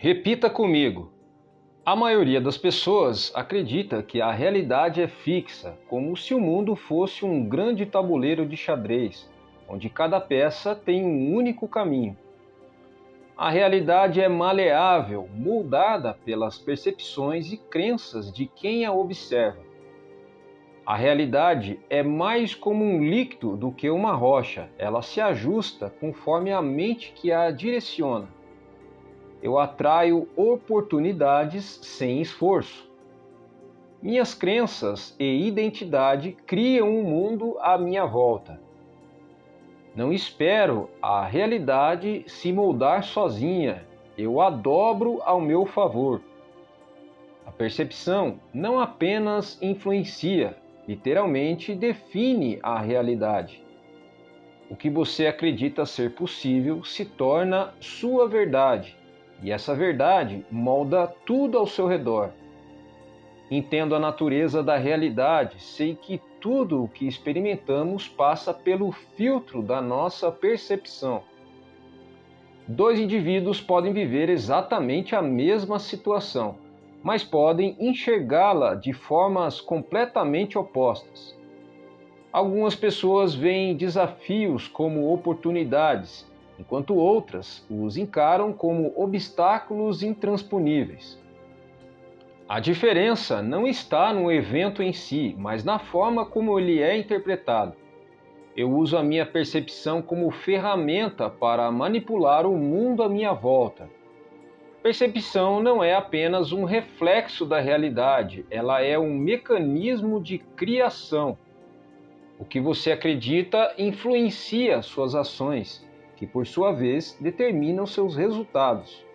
Repita comigo. A maioria das pessoas acredita que a realidade é fixa, como se o mundo fosse um grande tabuleiro de xadrez, onde cada peça tem um único caminho. A realidade é maleável, moldada pelas percepções e crenças de quem a observa. A realidade é mais como um líquido do que uma rocha, ela se ajusta conforme a mente que a direciona. Eu atraio oportunidades sem esforço. Minhas crenças e identidade criam um mundo à minha volta. Não espero a realidade se moldar sozinha, eu a dobro ao meu favor. A percepção não apenas influencia, literalmente define a realidade. O que você acredita ser possível se torna sua verdade, e essa verdade molda tudo ao seu redor. Entendo a natureza da realidade, sei que tudo o que experimentamos passa pelo filtro da nossa percepção. Dois indivíduos podem viver exatamente a mesma situação, mas podem enxergá-la de formas completamente opostas. Algumas pessoas veem desafios como oportunidades, enquanto outras os encaram como obstáculos intransponíveis. A diferença não está no evento em si, mas na forma como ele é interpretado. Eu uso a minha percepção como ferramenta para manipular o mundo à minha volta. Percepção não é apenas um reflexo da realidade, ela é um mecanismo de criação. O que você acredita influencia suas ações, que por sua vez determinam seus resultados.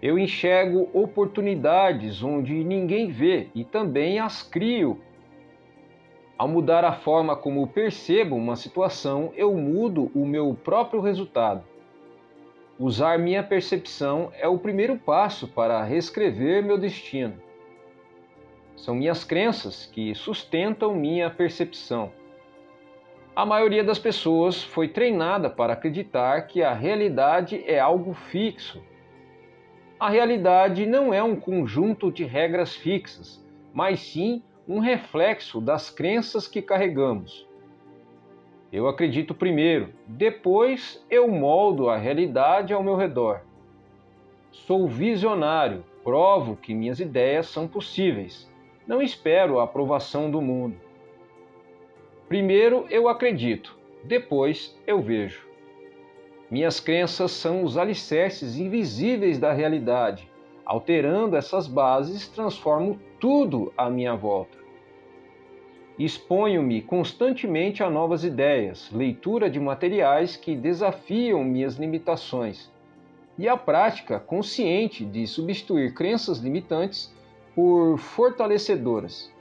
Eu enxergo oportunidades onde ninguém vê e também as crio. Ao mudar a forma como percebo uma situação, eu mudo o meu próprio resultado. Usar minha percepção é o primeiro passo para reescrever meu destino. São minhas crenças que sustentam minha percepção. A maioria das pessoas foi treinada para acreditar que a realidade é algo fixo. A realidade não é um conjunto de regras fixas, mas sim um reflexo das crenças que carregamos. Eu acredito primeiro, depois eu moldo a realidade ao meu redor. Sou visionário, provo que minhas ideias são possíveis. Não espero a aprovação do mundo. Primeiro eu acredito, depois eu vejo. Minhas crenças são os alicerces invisíveis da realidade. Alterando essas bases, transformo tudo à minha volta. Exponho-me constantemente a novas ideias, leitura de materiais que desafiam minhas limitações e a prática consciente de substituir crenças limitantes por fortalecedoras.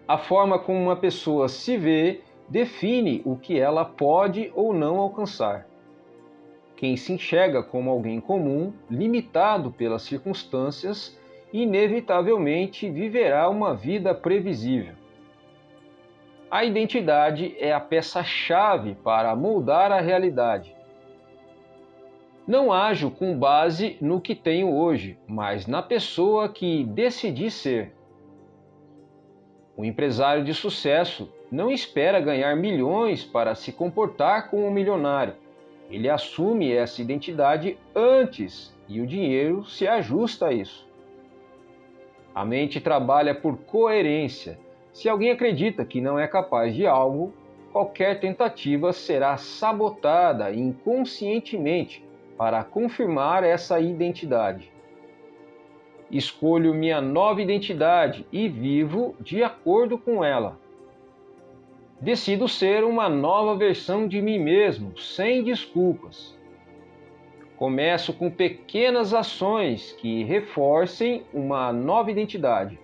A forma como uma pessoa se vê define o que ela pode ou não alcançar. Quem se enxerga como alguém comum, limitado pelas circunstâncias, inevitavelmente viverá uma vida previsível. A identidade é a peça-chave para moldar a realidade. Não ajo com base no que tenho hoje, mas na pessoa que decidi ser. O empresário de sucesso não espera ganhar milhões para se comportar como um milionário. Ele assume essa identidade antes e o dinheiro se ajusta a isso. A mente trabalha por coerência. Se alguém acredita que não é capaz de algo, qualquer tentativa será sabotada inconscientemente para confirmar essa identidade. Escolho minha nova identidade e vivo de acordo com ela. Decido ser uma nova versão de mim mesmo, sem desculpas. Começo com pequenas ações que reforcem uma nova identidade.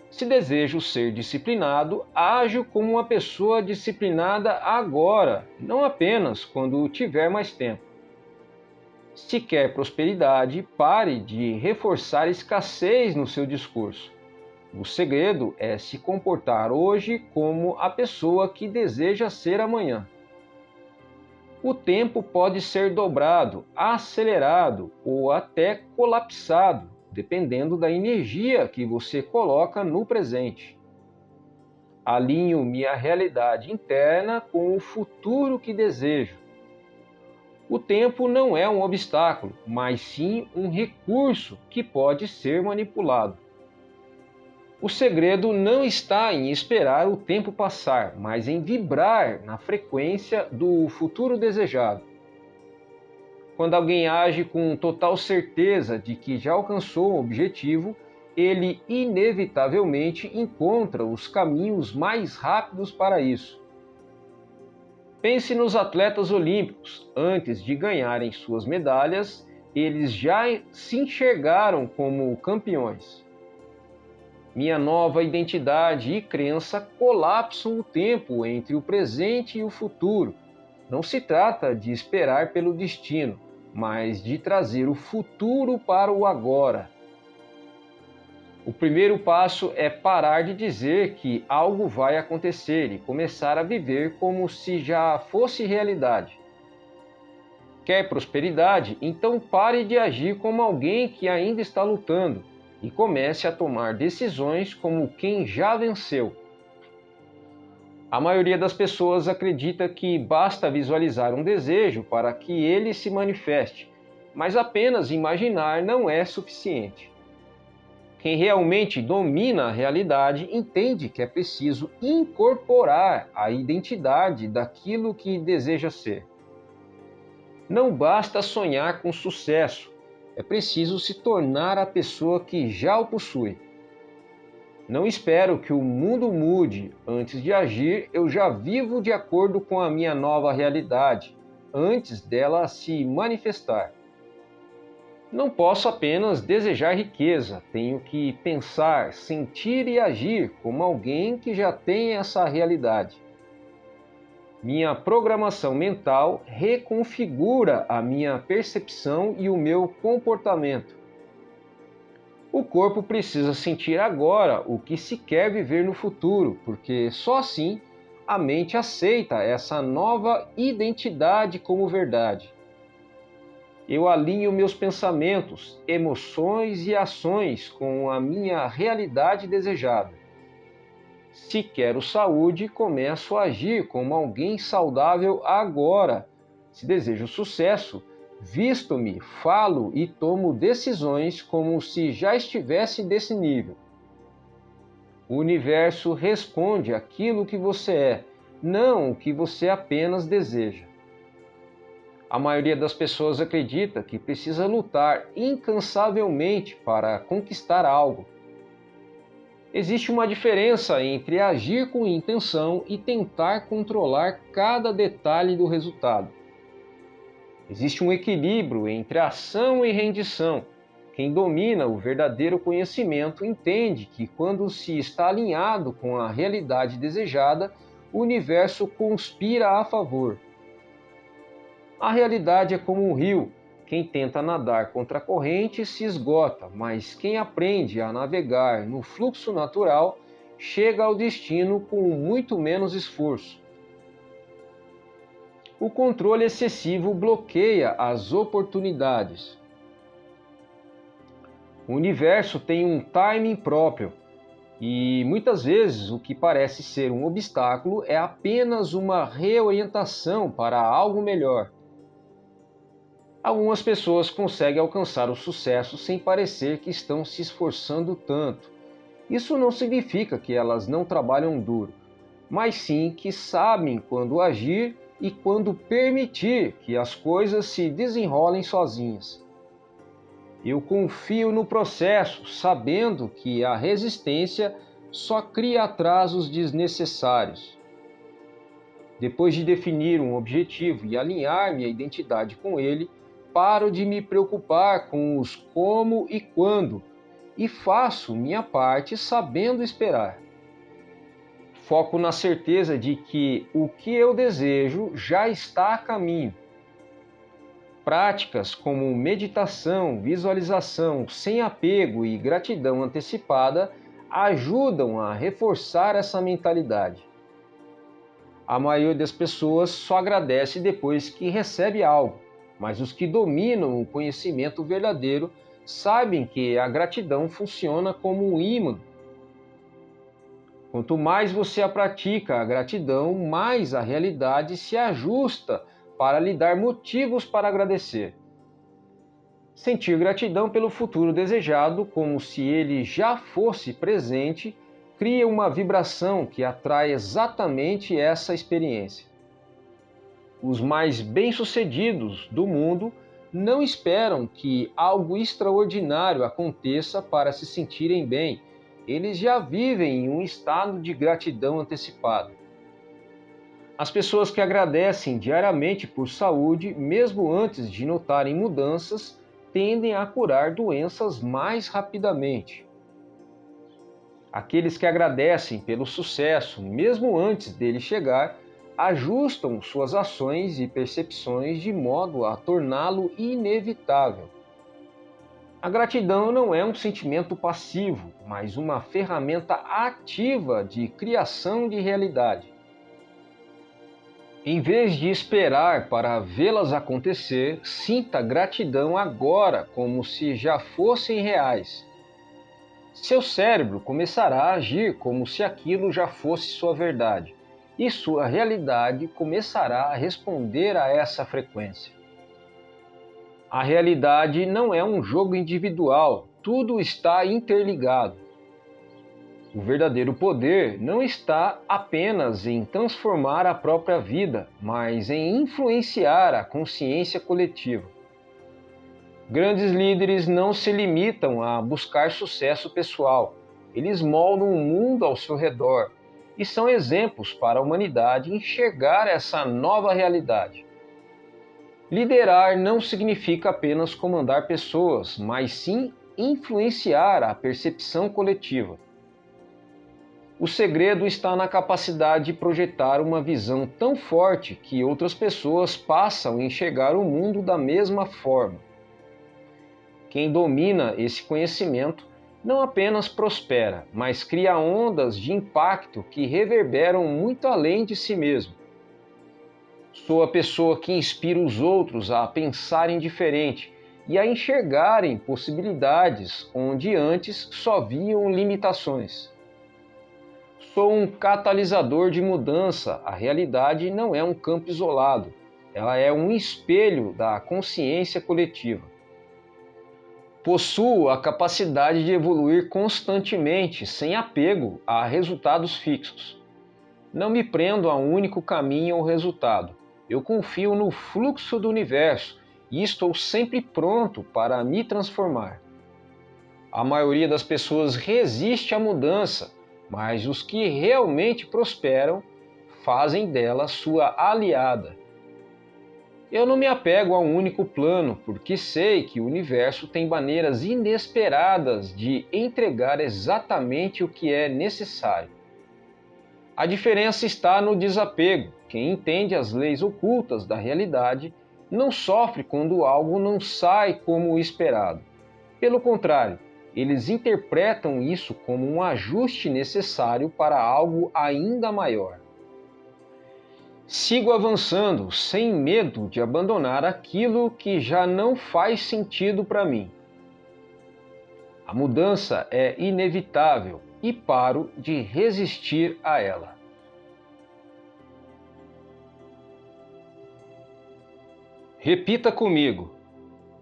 Se desejo ser disciplinado, ajo como uma pessoa disciplinada agora, não apenas quando tiver mais tempo. Se quer prosperidade, pare de reforçar escassez no seu discurso. O segredo é se comportar hoje como a pessoa que deseja ser amanhã. O tempo pode ser dobrado, acelerado ou até colapsado, dependendo da energia que você coloca no presente. Alinho minha realidade interna com o futuro que desejo. O tempo não é um obstáculo, mas sim um recurso que pode ser manipulado. O segredo não está em esperar o tempo passar, mas em vibrar na frequência do futuro desejado. Quando alguém age com total certeza de que já alcançou um objetivo, ele inevitavelmente encontra os caminhos mais rápidos para isso. Pense nos atletas olímpicos. Antes de ganharem suas medalhas, eles já se enxergaram como campeões. Minha nova identidade e crença colapsam o tempo entre o presente e o futuro. Não se trata de esperar pelo destino, mas de trazer o futuro para o agora. O primeiro passo é parar de dizer que algo vai acontecer e começar a viver como se já fosse realidade. Quer prosperidade? Então pare de agir como alguém que ainda está lutando e comece a tomar decisões como quem já venceu. A maioria das pessoas acredita que basta visualizar um desejo para que ele se manifeste, mas apenas imaginar não é suficiente. Quem realmente domina a realidade entende que é preciso incorporar a identidade daquilo que deseja ser. Não basta sonhar com sucesso, é preciso se tornar a pessoa que já o possui. Não espero que o mundo mude. Antes de agir, eu já vivo de acordo com a minha nova realidade, antes dela se manifestar. Não posso apenas desejar riqueza, tenho que pensar, sentir e agir como alguém que já tem essa realidade. Minha programação mental reconfigura a minha percepção e o meu comportamento. O corpo precisa sentir agora o que se quer viver no futuro, porque só assim a mente aceita essa nova identidade como verdade. Eu alinho meus pensamentos, emoções e ações com a minha realidade desejada. Se quero saúde, começo a agir como alguém saudável agora. Se desejo sucesso, visto-me, falo e tomo decisões como se já estivesse desse nível. O universo responde aquilo que você é, não o que você apenas deseja. A maioria das pessoas acredita que precisa lutar incansavelmente para conquistar algo. Existe uma diferença entre agir com intenção e tentar controlar cada detalhe do resultado. Existe um equilíbrio entre ação e rendição. Quem domina o verdadeiro conhecimento entende que quando se está alinhado com a realidade desejada, o universo conspira a favor. A realidade é como um rio. Quem tenta nadar contra a corrente se esgota, mas quem aprende a navegar no fluxo natural chega ao destino com muito menos esforço. O controle excessivo bloqueia as oportunidades. O universo tem um timing próprio e muitas vezes o que parece ser um obstáculo é apenas uma reorientação para algo melhor. Algumas pessoas conseguem alcançar o sucesso sem parecer que estão se esforçando tanto. Isso não significa que elas não trabalham duro, mas sim que sabem quando agir e quando permitir que as coisas se desenrolem sozinhas. Eu confio no processo, sabendo que a resistência só cria atrasos desnecessários. Depois de definir um objetivo e alinhar minha identidade com ele, paro de me preocupar com os como e quando e faço minha parte sabendo esperar. Foco na certeza de que o que eu desejo já está a caminho. Práticas como meditação, visualização, sem apego e gratidão antecipada ajudam a reforçar essa mentalidade. A maioria das pessoas só agradece depois que recebe algo, mas os que dominam o conhecimento verdadeiro sabem que a gratidão funciona como um ímã. Quanto mais você a pratica, a gratidão, mais a realidade se ajusta para lhe dar motivos para agradecer. Sentir gratidão pelo futuro desejado, como se ele já fosse presente, cria uma vibração que atrai exatamente essa experiência. Os mais bem-sucedidos do mundo não esperam que algo extraordinário aconteça para se sentirem bem. Eles já vivem em um estado de gratidão antecipada. As pessoas que agradecem diariamente por saúde, mesmo antes de notarem mudanças, tendem a curar doenças mais rapidamente. Aqueles que agradecem pelo sucesso, mesmo antes dele chegar, ajustam suas ações e percepções de modo a torná-lo inevitável. A gratidão não é um sentimento passivo, mas uma ferramenta ativa de criação de realidade. Em vez de esperar para vê-las acontecer, sinta gratidão agora como se já fossem reais. Seu cérebro começará a agir como se aquilo já fosse sua verdade, e sua realidade começará a responder a essa frequência. A realidade não é um jogo individual, tudo está interligado. O verdadeiro poder não está apenas em transformar a própria vida, mas em influenciar a consciência coletiva. Grandes líderes não se limitam a buscar sucesso pessoal, eles moldam o mundo ao seu redor e são exemplos para a humanidade enxergar essa nova realidade. Liderar não significa apenas comandar pessoas, mas sim influenciar a percepção coletiva. O segredo está na capacidade de projetar uma visão tão forte que outras pessoas passam a enxergar o mundo da mesma forma. Quem domina esse conhecimento não apenas prospera, mas cria ondas de impacto que reverberam muito além de si mesmo. Sou a pessoa que inspira os outros a pensarem diferente e a enxergarem possibilidades onde antes só viam limitações. Sou um catalisador de mudança. A realidade não é um campo isolado, ela é um espelho da consciência coletiva. Possuo a capacidade de evoluir constantemente, sem apego a resultados fixos. Não me prendo a um único caminho ou resultado. Eu confio no fluxo do universo e estou sempre pronto para me transformar. A maioria das pessoas resiste à mudança, mas os que realmente prosperam fazem dela sua aliada. Eu não me apego a um único plano, porque sei que o universo tem maneiras inesperadas de entregar exatamente o que é necessário. A diferença está no desapego. Quem entende as leis ocultas da realidade não sofre quando algo não sai como esperado. Pelo contrário, eles interpretam isso como um ajuste necessário para algo ainda maior. Sigo avançando sem medo de abandonar aquilo que já não faz sentido para mim. A mudança é inevitável e paro de resistir a ela. Repita comigo.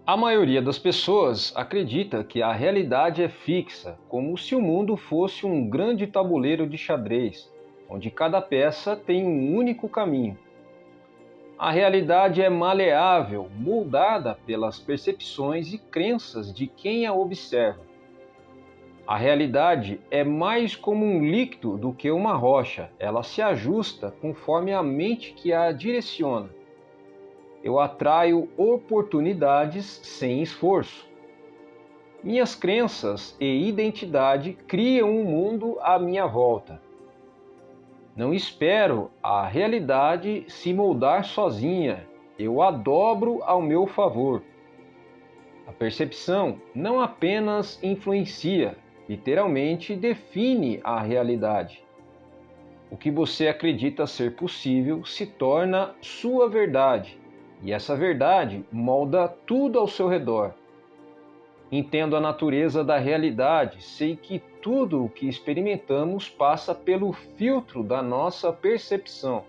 A maioria das pessoas acredita que a realidade é fixa, como se o mundo fosse um grande tabuleiro de xadrez, onde cada peça tem um único caminho. A realidade é maleável, moldada pelas percepções e crenças de quem a observa. A realidade é mais como um líquido do que uma rocha, ela se ajusta conforme a mente que a direciona. Eu atraio oportunidades sem esforço. Minhas crenças e identidade criam um mundo à minha volta. Não espero a realidade se moldar sozinha, eu a dobro ao meu favor. A percepção não apenas influencia, literalmente define a realidade. O que você acredita ser possível se torna sua verdade, e essa verdade molda tudo ao seu redor. Entendo a natureza da realidade, sei que tudo o que experimentamos passa pelo filtro da nossa percepção.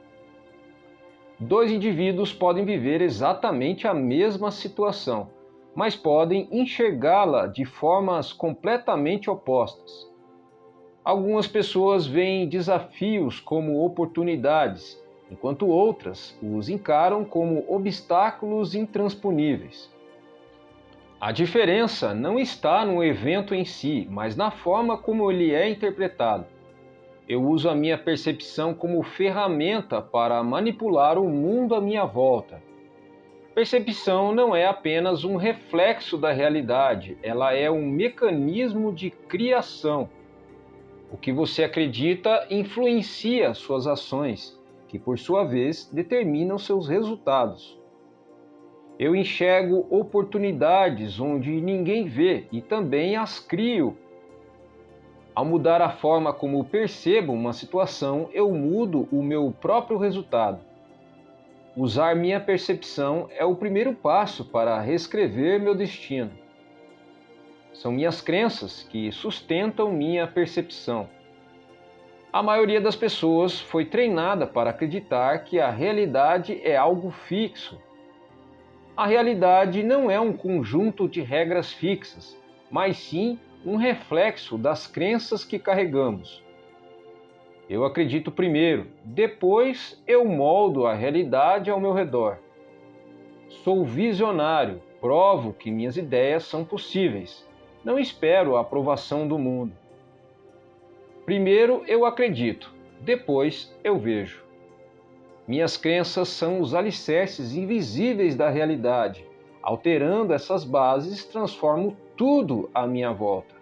Dois indivíduos podem viver exatamente a mesma situação, mas podem enxergá-la de formas completamente opostas. Algumas pessoas veem desafios como oportunidades, enquanto outras os encaram como obstáculos intransponíveis. A diferença não está no evento em si, mas na forma como ele é interpretado. Eu uso a minha percepção como ferramenta para manipular o mundo à minha volta. Percepção não é apenas um reflexo da realidade, ela é um mecanismo de criação. O que você acredita influencia suas ações, que por sua vez determinam seus resultados. Eu enxergo oportunidades onde ninguém vê e também as crio. Ao mudar a forma como percebo uma situação, eu mudo o meu próprio resultado. Usar minha percepção é o primeiro passo para reescrever meu destino. São minhas crenças que sustentam minha percepção. A maioria das pessoas foi treinada para acreditar que a realidade é algo fixo. A realidade não é um conjunto de regras fixas, mas sim um reflexo das crenças que carregamos. Eu acredito primeiro, depois eu moldo a realidade ao meu redor. Sou visionário, provo que minhas ideias são possíveis. Não espero a aprovação do mundo. Primeiro eu acredito, depois eu vejo. Minhas crenças são os alicerces invisíveis da realidade. Alterando essas bases, transformo tudo à minha volta.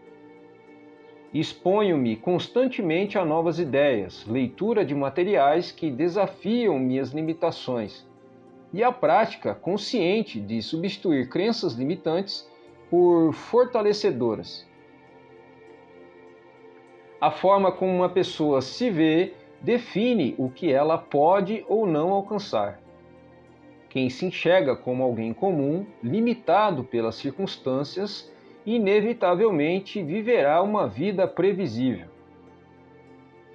Exponho-me constantemente a novas ideias, leitura de materiais que desafiam minhas limitações e a prática consciente de substituir crenças limitantes por fortalecedoras. A forma como uma pessoa se vê define o que ela pode ou não alcançar. Quem se enxerga como alguém comum, limitado pelas circunstâncias, inevitavelmente viverá uma vida previsível.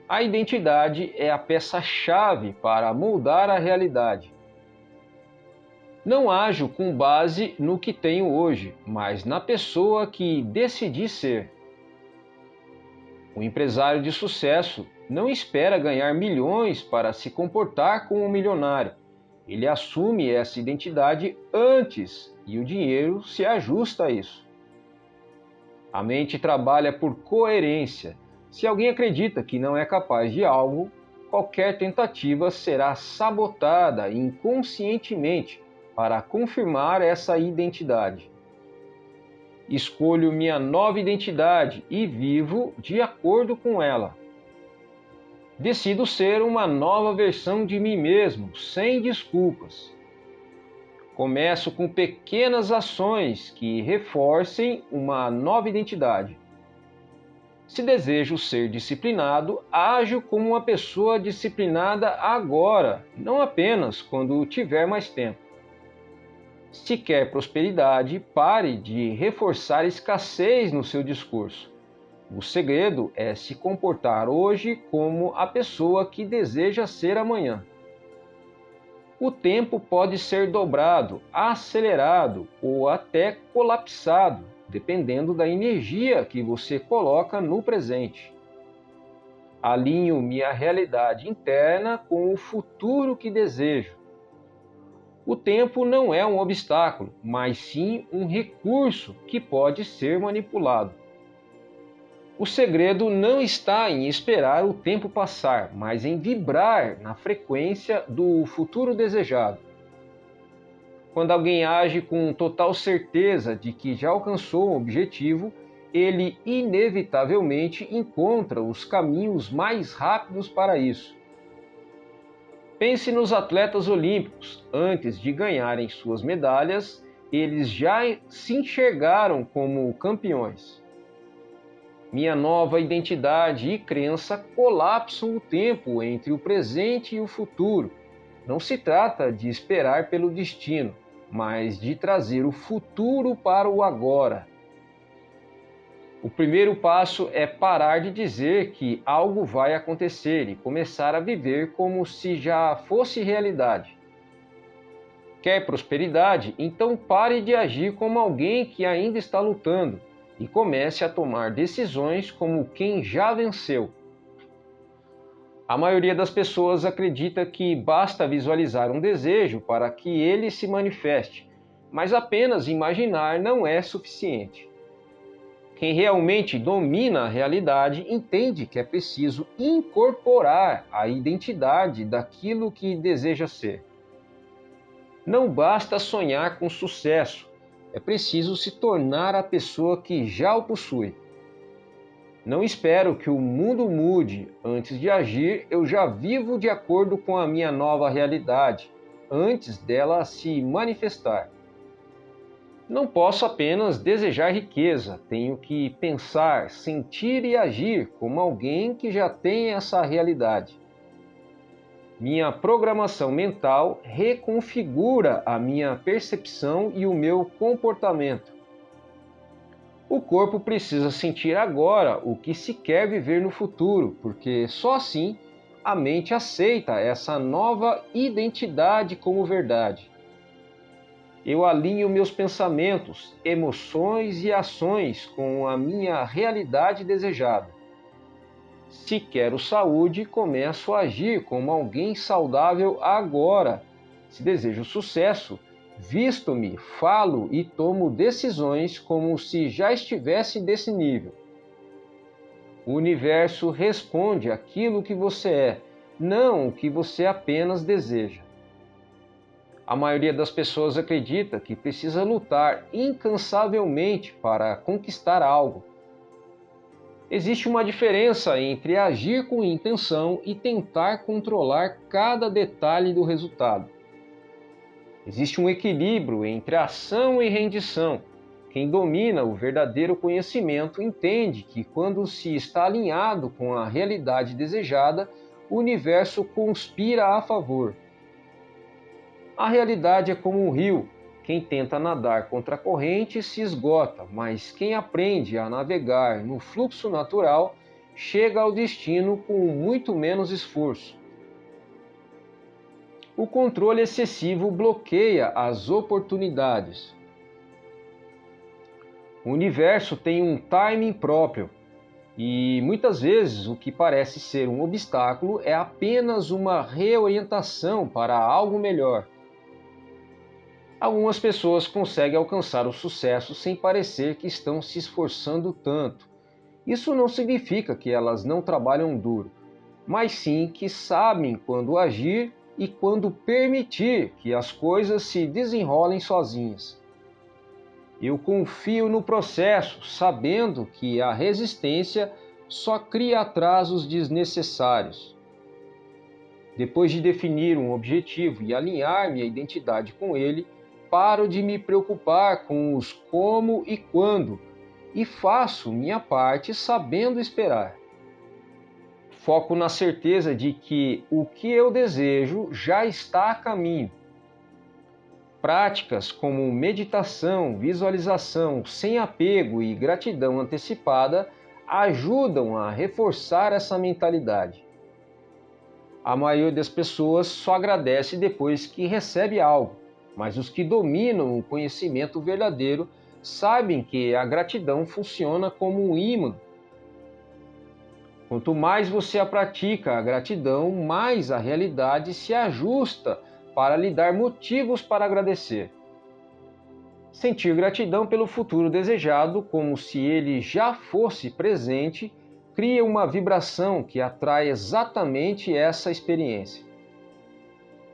A identidade é a peça-chave para moldar a realidade. Não ajo com base no que tenho hoje, mas na pessoa que decidi ser. O empresário de sucesso não espera ganhar milhões para se comportar como um milionário. Ele assume essa identidade antes e o dinheiro se ajusta a isso. A mente trabalha por coerência. Se alguém acredita que não é capaz de algo, qualquer tentativa será sabotada inconscientemente para confirmar essa identidade. Escolho minha nova identidade e vivo de acordo com ela. Decido ser uma nova versão de mim mesmo, sem desculpas. Começo com pequenas ações que reforcem uma nova identidade. Se desejo ser disciplinado, ajo como uma pessoa disciplinada agora, não apenas quando tiver mais tempo. Se quer prosperidade, pare de reforçar escassez no seu discurso. O segredo é se comportar hoje como a pessoa que deseja ser amanhã. O tempo pode ser dobrado, acelerado ou até colapsado, dependendo da energia que você coloca no presente. Alinho minha realidade interna com o futuro que desejo. O tempo não é um obstáculo, mas sim um recurso que pode ser manipulado. O segredo não está em esperar o tempo passar, mas em vibrar na frequência do futuro desejado. Quando alguém age com total certeza de que já alcançou um objetivo, ele inevitavelmente encontra os caminhos mais rápidos para isso. Pense nos atletas olímpicos. Antes de ganharem suas medalhas, eles já se enxergaram como campeões. Minha nova identidade e crença colapsam o tempo entre o presente e o futuro. Não se trata de esperar pelo destino, mas de trazer o futuro para o agora. O primeiro passo é parar de dizer que algo vai acontecer e começar a viver como se já fosse realidade. Quer prosperidade? Então pare de agir como alguém que ainda está lutando e comece a tomar decisões como quem já venceu. A maioria das pessoas acredita que basta visualizar um desejo para que ele se manifeste, mas apenas imaginar não é suficiente. Quem realmente domina a realidade entende que é preciso incorporar a identidade daquilo que deseja ser. Não basta sonhar com sucesso, é preciso se tornar a pessoa que já o possui. Não espero que o mundo mude. Antes de agir, eu já vivo de acordo com a minha nova realidade, antes dela se manifestar. Não posso apenas desejar riqueza, tenho que pensar, sentir e agir como alguém que já tem essa realidade. Minha programação mental reconfigura a minha percepção e o meu comportamento. O corpo precisa sentir agora o que se quer viver no futuro, porque só assim a mente aceita essa nova identidade como verdade. Eu alinho meus pensamentos, emoções e ações com a minha realidade desejada. Se quero saúde, começo a agir como alguém saudável agora. Se desejo sucesso, visto-me, falo e tomo decisões como se já estivesse desse nível. O universo responde aquilo que você é, não o que você apenas deseja. A maioria das pessoas acredita que precisa lutar incansavelmente para conquistar algo. Existe uma diferença entre agir com intenção e tentar controlar cada detalhe do resultado. Existe um equilíbrio entre ação e rendição. Quem domina o verdadeiro conhecimento entende que, quando se está alinhado com a realidade desejada, o universo conspira a favor. A realidade é como um rio. Quem tenta nadar contra a corrente se esgota, mas quem aprende a navegar no fluxo natural chega ao destino com muito menos esforço. O controle excessivo bloqueia as oportunidades. O universo tem um timing próprio e muitas vezes o que parece ser um obstáculo é apenas uma reorientação para algo melhor. Algumas pessoas conseguem alcançar o sucesso sem parecer que estão se esforçando tanto. Isso não significa que elas não trabalham duro, mas sim que sabem quando agir e quando permitir que as coisas se desenrolem sozinhas. Eu confio no processo, sabendo que a resistência só cria atrasos desnecessários. Depois de definir um objetivo e alinhar minha identidade com ele, paro de me preocupar com os como e quando e faço minha parte sabendo esperar. Foco na certeza de que o que eu desejo já está a caminho. Práticas como meditação, visualização, sem apego e gratidão antecipada ajudam a reforçar essa mentalidade. A maioria das pessoas só agradece depois que recebe algo, mas os que dominam o conhecimento verdadeiro sabem que a gratidão funciona como um ímã. Quanto mais você a pratica a gratidão, mais a realidade se ajusta para lhe dar motivos para agradecer. Sentir gratidão pelo futuro desejado, como se ele já fosse presente, cria uma vibração que atrai exatamente essa experiência.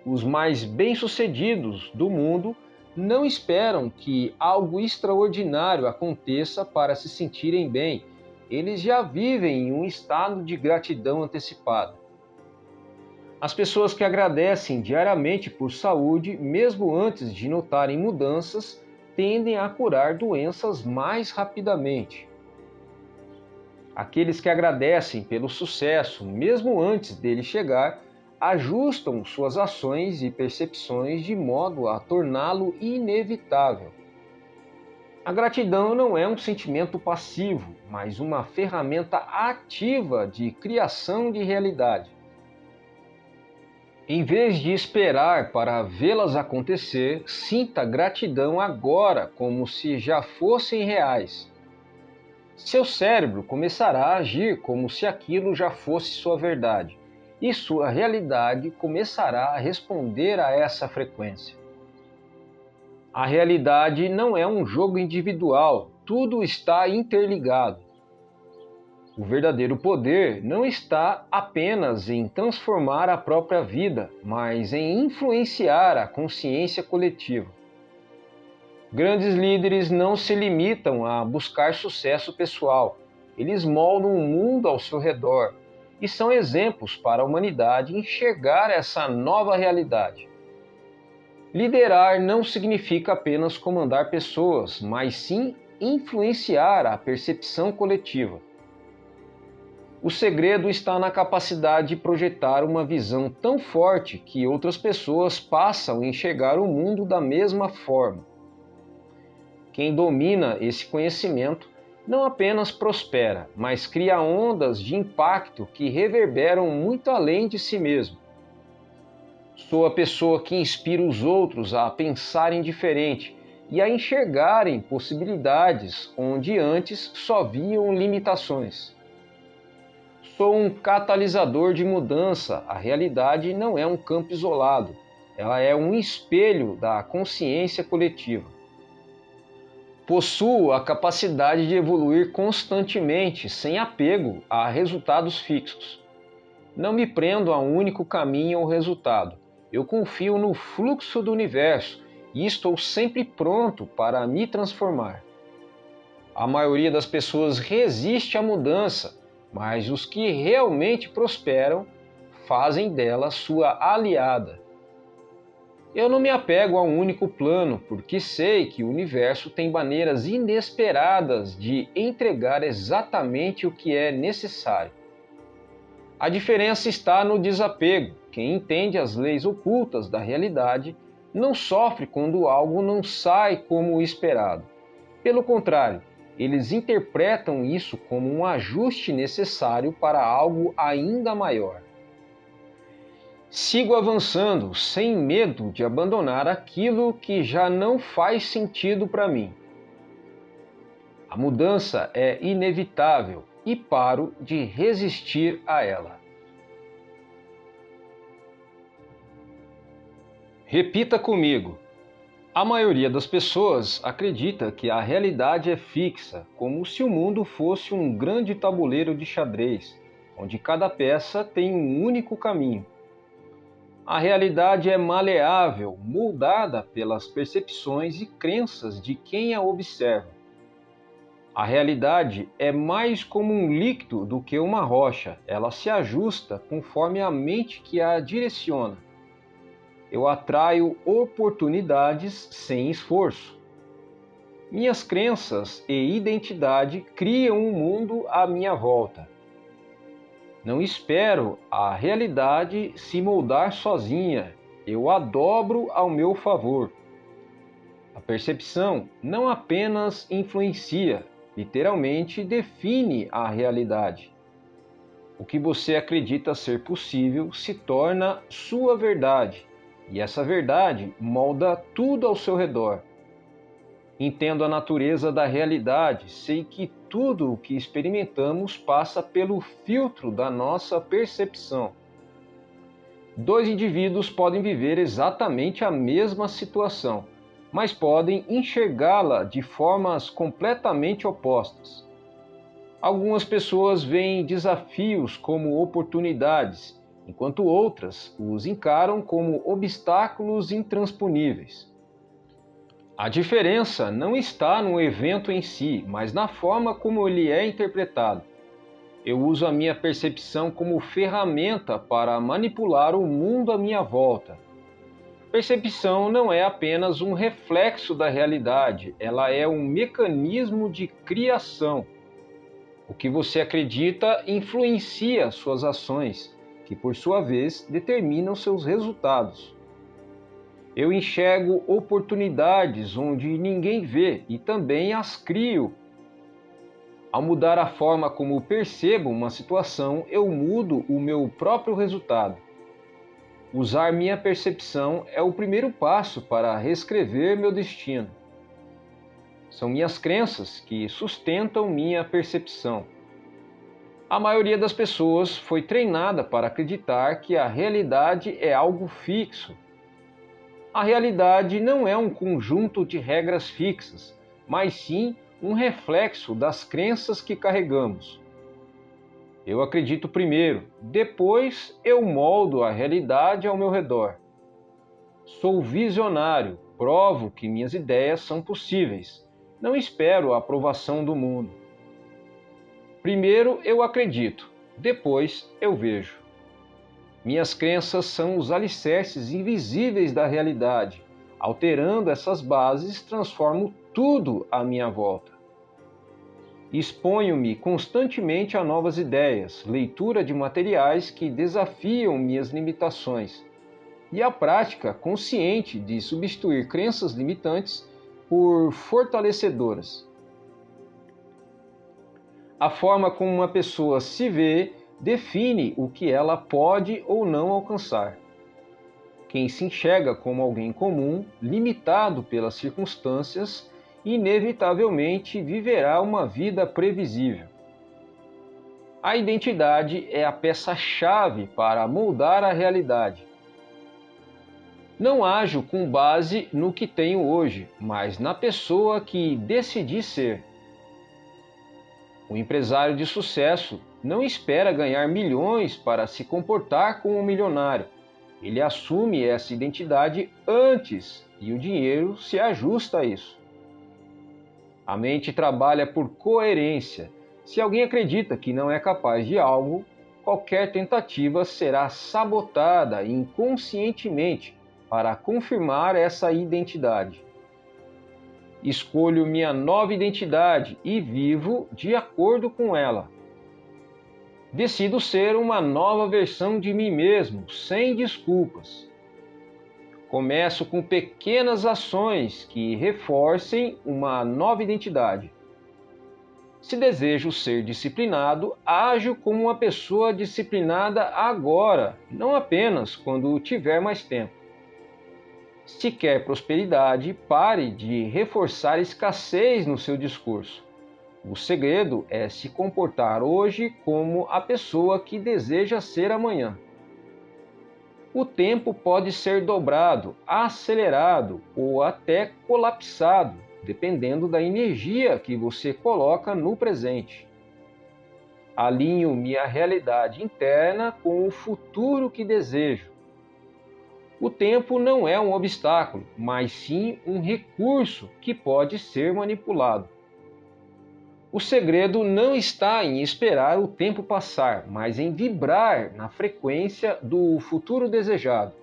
Os mais bem-sucedidos do mundo não esperam que algo extraordinário aconteça para se sentirem bem. Eles já vivem em um estado de gratidão antecipada. As pessoas que agradecem diariamente por saúde, mesmo antes de notarem mudanças, tendem a curar doenças mais rapidamente. Aqueles que agradecem pelo sucesso, mesmo antes dele chegar, ajustam suas ações e percepções de modo a torná-lo inevitável. A gratidão não é um sentimento passivo, mas uma ferramenta ativa de criação de realidade. Em vez de esperar para vê-las acontecer, sinta gratidão agora como se já fossem reais. Seu cérebro começará a agir como se aquilo já fosse sua verdade, e sua realidade começará a responder a essa frequência. A realidade não é um jogo individual, tudo está interligado. O verdadeiro poder não está apenas em transformar a própria vida, mas em influenciar a consciência coletiva. Grandes líderes não se limitam a buscar sucesso pessoal, eles moldam o mundo ao seu redor e são exemplos para a humanidade enxergar essa nova realidade. Liderar não significa apenas comandar pessoas, mas sim influenciar a percepção coletiva. O segredo está na capacidade de projetar uma visão tão forte que outras pessoas passam a enxergar o mundo da mesma forma. Quem domina esse conhecimento não apenas prospera, mas cria ondas de impacto que reverberam muito além de si mesmo. Sou a pessoa que inspira os outros a pensarem diferente e a enxergarem possibilidades onde antes só viam limitações. Sou um catalisador de mudança. A realidade não é um campo isolado, ela é um espelho da consciência coletiva. Possuo a capacidade de evoluir constantemente, sem apego a resultados fixos. Não me prendo a um único caminho ou resultado. Eu confio no fluxo do universo e estou sempre pronto para me transformar. A maioria das pessoas resiste à mudança, mas os que realmente prosperam fazem dela sua aliada. Eu não me apego a um único plano, porque sei que o universo tem maneiras inesperadas de entregar exatamente o que é necessário. A diferença está no desapego. Quem entende as leis ocultas da realidade não sofre quando algo não sai como esperado. Pelo contrário, eles interpretam isso como um ajuste necessário para algo ainda maior. Sigo avançando sem medo de abandonar aquilo que já não faz sentido para mim. A mudança é inevitável e paro de resistir a ela. Repita comigo. A maioria das pessoas acredita que a realidade é fixa, como se o mundo fosse um grande tabuleiro de xadrez, onde cada peça tem um único caminho. A realidade é maleável, moldada pelas percepções e crenças de quem a observa. A realidade é mais como um líquido do que uma rocha, ela se ajusta conforme a mente que a direciona. Eu atraio oportunidades sem esforço. Minhas crenças e identidade criam um mundo à minha volta. Não espero a realidade se moldar sozinha, eu a dobro ao meu favor. A percepção não apenas influencia, literalmente define a realidade. O que você acredita ser possível se torna sua verdade, e essa verdade molda tudo ao seu redor. Entendo a natureza da realidade, sei que tudo o que experimentamos passa pelo filtro da nossa percepção. Dois indivíduos podem viver exatamente a mesma situação, mas podem enxergá-la de formas completamente opostas. Algumas pessoas veem desafios como oportunidades, enquanto outras os encaram como obstáculos intransponíveis. A diferença não está no evento em si, mas na forma como ele é interpretado. Eu uso a minha percepção como ferramenta para manipular o mundo à minha volta. Percepção não é apenas um reflexo da realidade, ela é um mecanismo de criação. O que você acredita influencia suas ações, que por sua vez determinam seus resultados. Eu enxergo oportunidades onde ninguém vê e também as crio. Ao mudar a forma como percebo uma situação, eu mudo o meu próprio resultado. Usar minha percepção é o primeiro passo para reescrever meu destino. São minhas crenças que sustentam minha percepção. A maioria das pessoas foi treinada para acreditar que a realidade é algo fixo. A realidade não é um conjunto de regras fixas, mas sim um reflexo das crenças que carregamos. Eu acredito primeiro, depois eu moldo a realidade ao meu redor. Sou visionário, provo que minhas ideias são possíveis. Não espero a aprovação do mundo. Primeiro eu acredito, depois eu vejo. Minhas crenças são os alicerces invisíveis da realidade. Alterando essas bases, transformo tudo à minha volta. Exponho-me constantemente a novas ideias, leitura de materiais que desafiam minhas limitações e a prática consciente de substituir crenças limitantes por fortalecedoras. A forma como uma pessoa se vê define o que ela pode ou não alcançar. Quem se enxerga como alguém comum, limitado pelas circunstâncias, inevitavelmente viverá uma vida previsível. A identidade é a peça-chave para moldar a realidade. Não ajo com base no que tenho hoje, mas na pessoa que decidi ser. O empresário de sucesso não espera ganhar milhões para se comportar como um milionário. Ele assume essa identidade antes e o dinheiro se ajusta a isso. A mente trabalha por coerência. Se alguém acredita que não é capaz de algo, qualquer tentativa será sabotada inconscientemente para confirmar essa identidade. Escolho minha nova identidade e vivo de acordo com ela. Decido ser uma nova versão de mim mesmo, sem desculpas. Começo com pequenas ações que reforcem uma nova identidade. Se desejo ser disciplinado, ajo como uma pessoa disciplinada agora, não apenas quando tiver mais tempo. Se quer prosperidade, pare de reforçar escassez no seu discurso. O segredo é se comportar hoje como a pessoa que deseja ser amanhã. O tempo pode ser dobrado, acelerado ou até colapsado, dependendo da energia que você coloca no presente. Alinho minha realidade interna com o futuro que desejo. O tempo não é um obstáculo, mas sim um recurso que pode ser manipulado. O segredo não está em esperar o tempo passar, mas em vibrar na frequência do futuro desejado.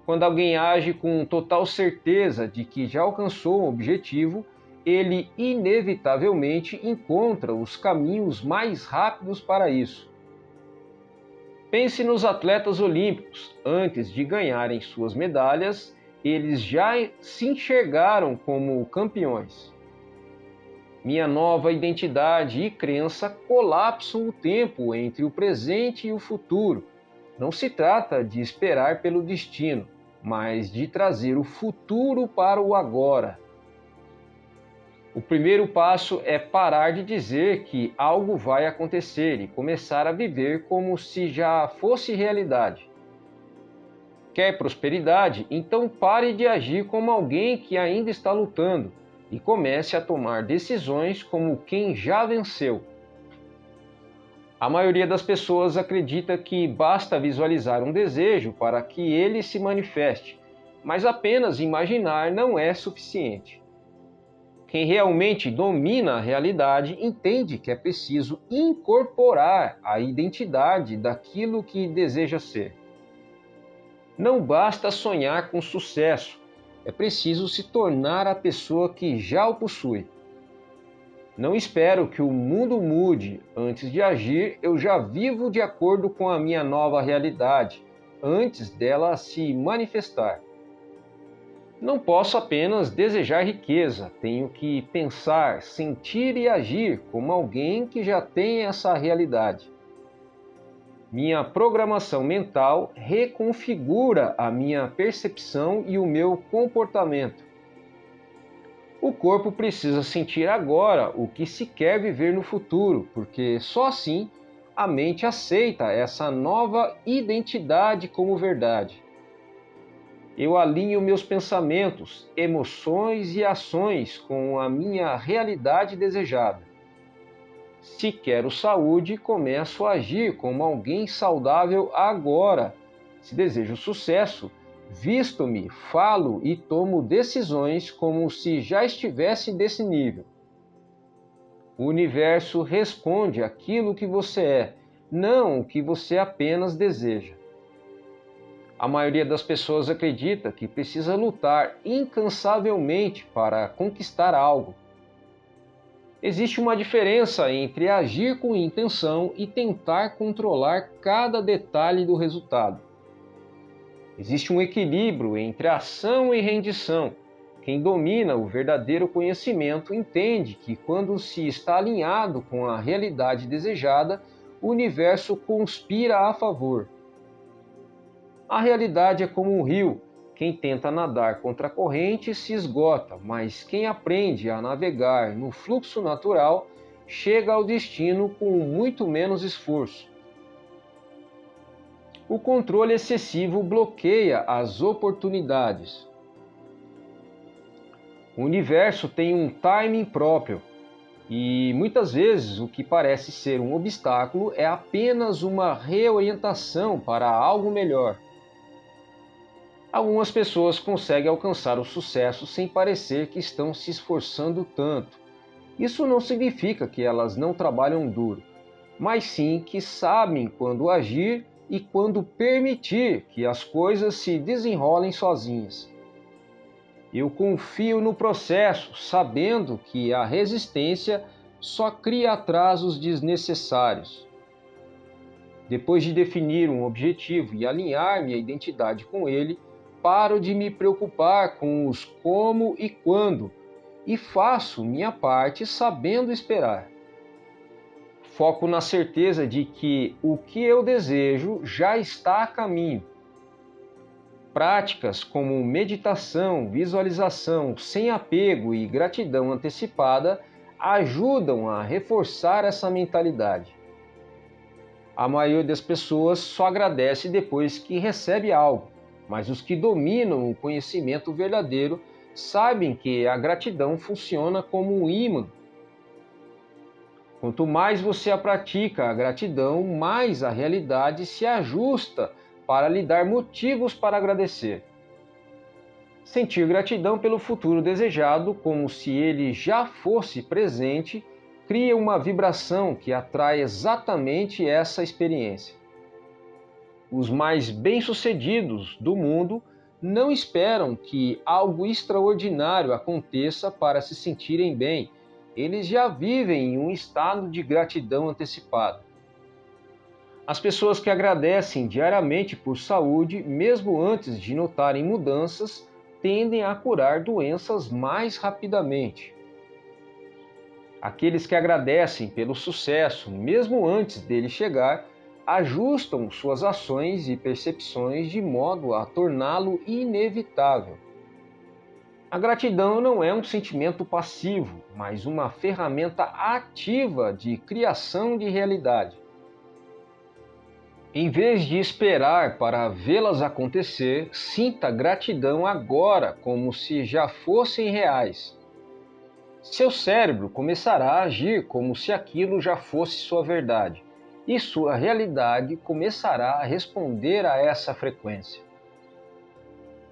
Quando alguém age com total certeza de que já alcançou um objetivo, ele inevitavelmente encontra os caminhos mais rápidos para isso. Pense nos atletas olímpicos. Antes de ganharem suas medalhas, eles já se enxergaram como campeões. Minha nova identidade e crença colapsam o tempo entre o presente e o futuro. Não se trata de esperar pelo destino, mas de trazer o futuro para o agora. O primeiro passo é parar de dizer que algo vai acontecer e começar a viver como se já fosse realidade. Quer prosperidade? Então pare de agir como alguém que ainda está lutando e comece a tomar decisões como quem já venceu. A maioria das pessoas acredita que basta visualizar um desejo para que ele se manifeste, mas apenas imaginar não é suficiente. Quem realmente domina a realidade entende que é preciso incorporar a identidade daquilo que deseja ser. Não basta sonhar com sucesso, é preciso se tornar a pessoa que já o possui. Não espero que o mundo mude antes de agir, eu já vivo de acordo com a minha nova realidade, antes dela se manifestar. Não posso apenas desejar riqueza, tenho que pensar, sentir e agir como alguém que já tem essa realidade. Minha programação mental reconfigura a minha percepção e o meu comportamento. O corpo precisa sentir agora o que se quer viver no futuro, porque só assim a mente aceita essa nova identidade como verdade. Eu alinho meus pensamentos, emoções e ações com a minha realidade desejada. Se quero saúde, começo a agir como alguém saudável agora. Se desejo sucesso, visto-me, falo e tomo decisões como se já estivesse desse nível. O universo responde aquilo que você é, não o que você apenas deseja. A maioria das pessoas acredita que precisa lutar incansavelmente para conquistar algo. Existe uma diferença entre agir com intenção e tentar controlar cada detalhe do resultado. Existe um equilíbrio entre ação e rendição. Quem domina o verdadeiro conhecimento entende que quando se está alinhado com a realidade desejada, o universo conspira a favor. A realidade é como um rio. Quem tenta nadar contra a corrente se esgota, mas quem aprende a navegar no fluxo natural chega ao destino com muito menos esforço. O controle excessivo bloqueia as oportunidades. O universo tem um timing próprio e muitas vezes o que parece ser um obstáculo é apenas uma reorientação para algo melhor. Algumas pessoas conseguem alcançar o sucesso sem parecer que estão se esforçando tanto. Isso não significa que elas não trabalham duro, mas sim que sabem quando agir e quando permitir que as coisas se desenrolem sozinhas. Eu confio no processo, sabendo que a resistência só cria atrasos desnecessários. Depois de definir um objetivo e alinhar minha identidade com ele, paro de me preocupar com os como e quando e faço minha parte sabendo esperar. Foco na certeza de que o que eu desejo já está a caminho. Práticas como meditação, visualização, sem apego e gratidão antecipada ajudam a reforçar essa mentalidade. A maioria das pessoas só agradece depois que recebe algo, mas os que dominam o conhecimento verdadeiro sabem que a gratidão funciona como um ímã. Quanto mais você a pratica, a gratidão, mais a realidade se ajusta para lhe dar motivos para agradecer. Sentir gratidão pelo futuro desejado, como se ele já fosse presente, cria uma vibração que atrai exatamente essa experiência. Os mais bem-sucedidos do mundo não esperam que algo extraordinário aconteça para se sentirem bem. Eles já vivem em um estado de gratidão antecipada. As pessoas que agradecem diariamente por saúde, mesmo antes de notarem mudanças, tendem a curar doenças mais rapidamente. Aqueles que agradecem pelo sucesso, mesmo antes dele chegar, ajustam suas ações e percepções de modo a torná-lo inevitável. A gratidão não é um sentimento passivo, mas uma ferramenta ativa de criação de realidade. Em vez de esperar para vê-las acontecer, sinta gratidão agora como se já fossem reais. Seu cérebro começará a agir como se aquilo já fosse sua verdade, e sua realidade começará a responder a essa frequência.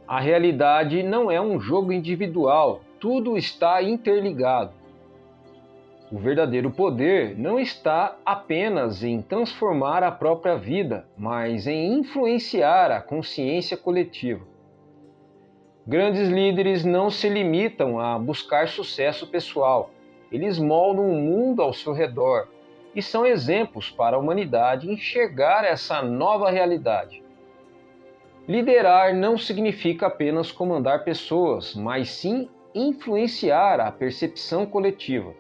A realidade não é um jogo individual, tudo está interligado. O verdadeiro poder não está apenas em transformar a própria vida, mas em influenciar a consciência coletiva. Grandes líderes não se limitam a buscar sucesso pessoal. eles moldam o mundo ao seu redor e são exemplos para a humanidade enxergar essa nova realidade. Liderar não significa apenas comandar pessoas, mas sim influenciar a percepção coletiva.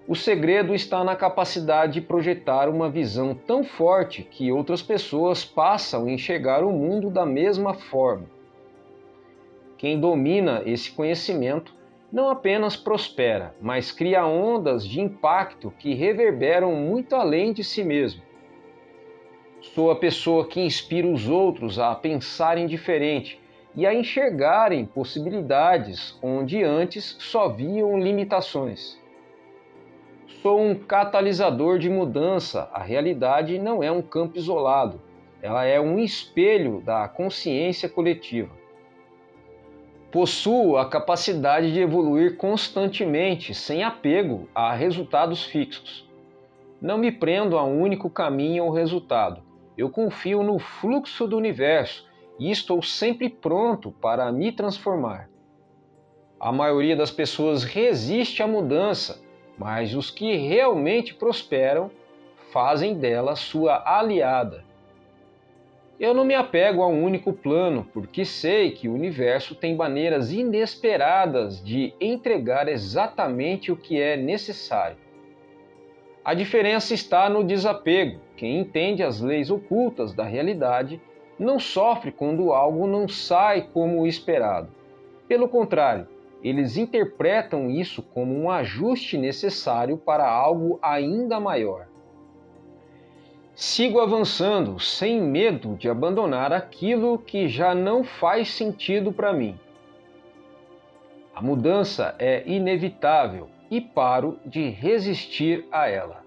O segredo está na capacidade de projetar uma visão tão forte que outras pessoas passam a enxergar o mundo da mesma forma. Quem domina esse conhecimento não apenas prospera, mas cria ondas de impacto que reverberam muito além de si mesmo. Sou a pessoa que inspira os outros a pensarem diferente e a enxergarem possibilidades onde antes só viam limitações. Sou um catalisador de mudança. A realidade não é um campo isolado, ela é um espelho da consciência coletiva. Possuo a capacidade de evoluir constantemente, sem apego a resultados fixos. Não me prendo a um único caminho ou resultado. Eu confio no fluxo do universo e estou sempre pronto para me transformar. A maioria das pessoas resiste à mudança, mas os que realmente prosperam fazem dela sua aliada. Eu não me apego a um único plano, porque sei que o universo tem maneiras inesperadas de entregar exatamente o que é necessário. A diferença está no desapego. Quem entende as leis ocultas da realidade não sofre quando algo não sai como esperado. Pelo contrário, eles interpretam isso como um ajuste necessário para algo ainda maior. Sigo avançando sem medo de abandonar aquilo que já não faz sentido para mim. A mudança é inevitável e paro de resistir a ela.